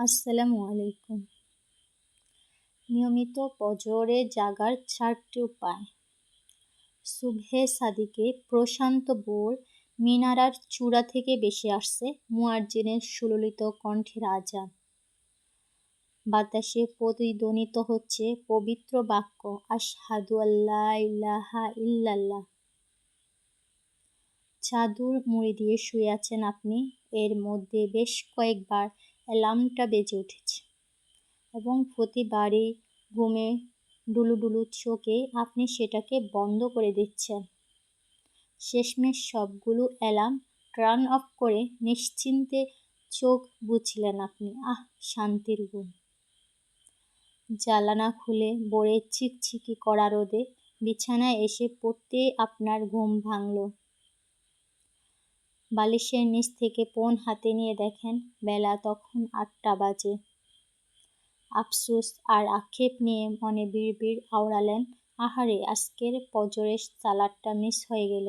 আসসালামু আলাইকুম। নিয়মিত ফজরে জাগার 4টি উপায়। সুবহে সাদিকে প্রশান্ত ভোর মিনারার চূড়া থেকে ভেসে আসছে মুয়াজ্জিনের সুললিত কণ্ঠের আজান। বাতাসে প্রতিধ্বনিত হচ্ছে পবিত্র বাক্য আশহাদু আল্লা ইলাহা ইল্লাল্লাহ। চাদর মুড়ি দিয়ে শুয়ে আছেন আপনি, এর মধ্যে বেশ কয়েকবার অ্যালার্মটা বেজে উঠেছে এবং প্রতিবারই ঘুমে ডুলুডুলু চোখে আপনি সেটাকে বন্ধ করে দিচ্ছেন। শেষমেশ সবগুলো অ্যালার্ম টার্ন অফ করে নিশ্চিন্তে চোখ বুঝলেন আপনি। শান্তির ঘুম। জানালা খুলে ভোরের চিকচিকি কড়া রোদে বিছানায় এসে পড়তেই আপনার ঘুম ভাঙল। বালিশের নিচ থেকে ফোন হাতে নিয়ে দেখেন বেলা তখন 8টা বাজে। আফসোস আর আক্ষেপ নিয়ে মনে বিড়বিড় আওড়ালেন, আহারে, আজকের ফজরের সালাতটা মিস হয়ে গেল।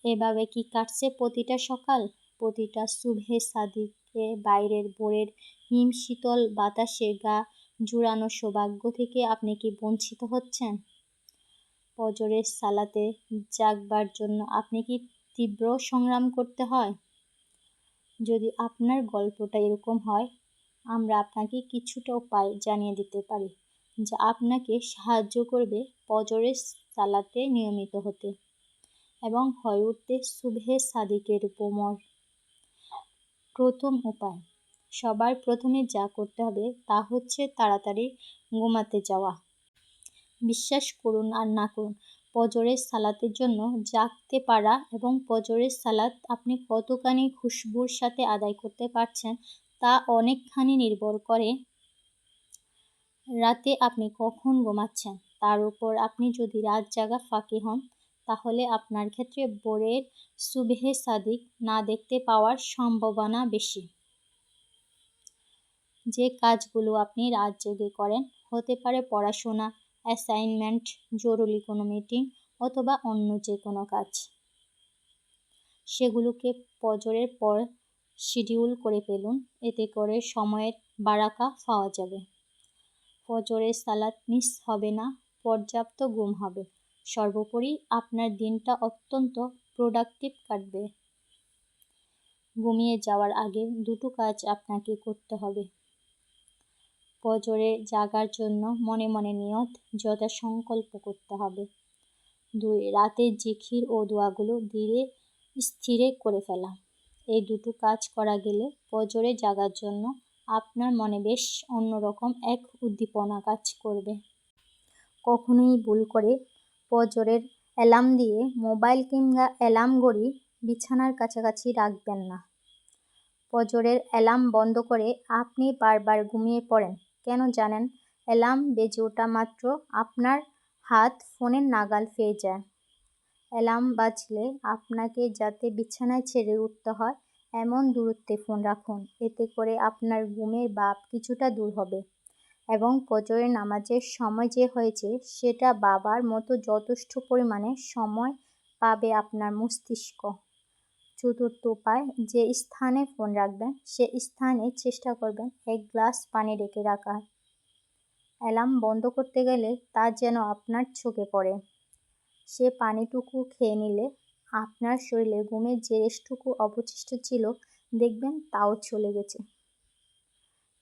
এভাবে কি কাটছে প্রতিটা সকাল? প্রতিটা সুবহে সাদিকে বাইরের ভোরের হিমশীতল বাতাসে গা জুড়ানো সৌভাগ্য থেকে আপনি কি বঞ্চিত হচ্ছেন? ফজরের সালাতে জাগবার জন্য আপনি কি তীব্র সংগ্রাম করতে হয়? যদি আপনার গল্পটা এরকম হয়, আমরা আপনাকে কিছুটা উপায় জানিয়ে দিতে পারি যা আপনাকে সাহায্য করবে ফজরের সালাতে নিয়মিত হতে এবং হয়ে উঠতে সুবহে সাদিকের ভ্রমর। প্রথম উপায়, সবার প্রথমে যা করতে হবে তা হচ্ছে তাড়াতাড়ি ঘুমাতে যাওয়া। বিশ্বাস করুন আর না করুন, ফজরের সালাতের জন্য জাগতে পারা এবং ফজরের সালাত আপনি কতখানি খুশবুর সাথে আদায় করতে পারছেন তা অনেকখানি নির্ভর করে রাতে আপনি কখন ঘুমাচ্ছেন তার উপর। আপনি যদি রাত জাগা ফাঁকি হন, তাহলে আপনার ক্ষেত্রে ভোরের সুবহে সাদিক না দেখতে পাওয়ার সম্ভাবনা বেশি। যে কাজগুলো আপনি রাত জেগে করেন, হতে পারে পড়াশোনা, অ্যাসাইনমেন্ট, জরুরি কোনো মিটিং অথবা অন্য যে কোনো কাজ, সেগুলোকে ফজরের পর শিডিউল করে ফেলুন। এতে করে সময়ের বারাকা পাওয়া যাবে। ফজরের সালাত মিস হবে না, পর্যাপ্ত ঘুম হবে, সর্বোপরি আপনার দিনটা অত্যন্ত প্রোডাক্টিভ কাটবে। ঘুমিয়ে যাওয়ার আগে দুটো কাজ আপনাকে করতে হবে। ফজরে জাগার জন্য মনে মনে নিয়ত যথা সংকল্প করতে হবে। 2. রাতের জিকির ও দোয়াগুলো ধীরে স্থিরে করে ফেলা। এই দুটো কাজ করা গেলে ফজরে জাগার জন্য আপনার মনে বেশ অন্যরকম এক উদ্দীপনা কাজ করবে। কখনোই ভুল করে ফজরের অ্যালার্ম দিয়ে মোবাইল কিংবা অ্যালার্ম ঘড়ি বিছানার কাছাকাছি রাখবেন না। ফজরের অ্যালার্ম বন্ধ করে আপনি বারবার ঘুমিয়ে পড়েন কেন জানেন? অ্যালার্ম বেজে ওঠা মাত্র আপনার হাত ফোনের নাগাল পেয়ে যায়। অ্যালার্ম বাজলে আপনাকে যাতে বিছানায় ছেড়ে উঠতে হয় এমন দূরত্বে ফোন রাখুন। এতে করে আপনার ঘুমের ভাব কিছুটা দূর হবে এবং ফজরের নামাজের সময় যে হয়েছে সেটা ভাবার মতো যথেষ্ট পরিমাণে সময় পাবে আপনার মস্তিষ্ক। 4র্থ উপায়, যে স্থানে ফোন রাখবেন সে স্থানে চেষ্টা করবেন 1 গ্লাস পানি রেখে রাখার। অ্যালার্ম বন্ধ করতে গেলে তা যেন আপনার চোখে পড়ে। সে পানিটুকু খেয়ে নিলে আপনার শরীরে ঘুমের যে রেশটুকু অবশিষ্ট ছিল দেখবেন তাও চলে গেছে।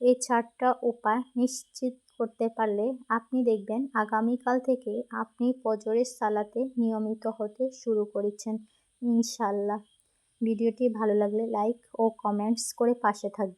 এই 4টা উপায় নিশ্চিত করতে পারলে আপনি দেখবেন আগামীকাল থেকে আপনি ফজরের সালাতে নিয়মিত হতে শুরু করেছেন ইনশাআল্লাহ। ভিডিওটি ভালো লাগলে লাইক ও কমেন্টস করে পাশে থাকবেন।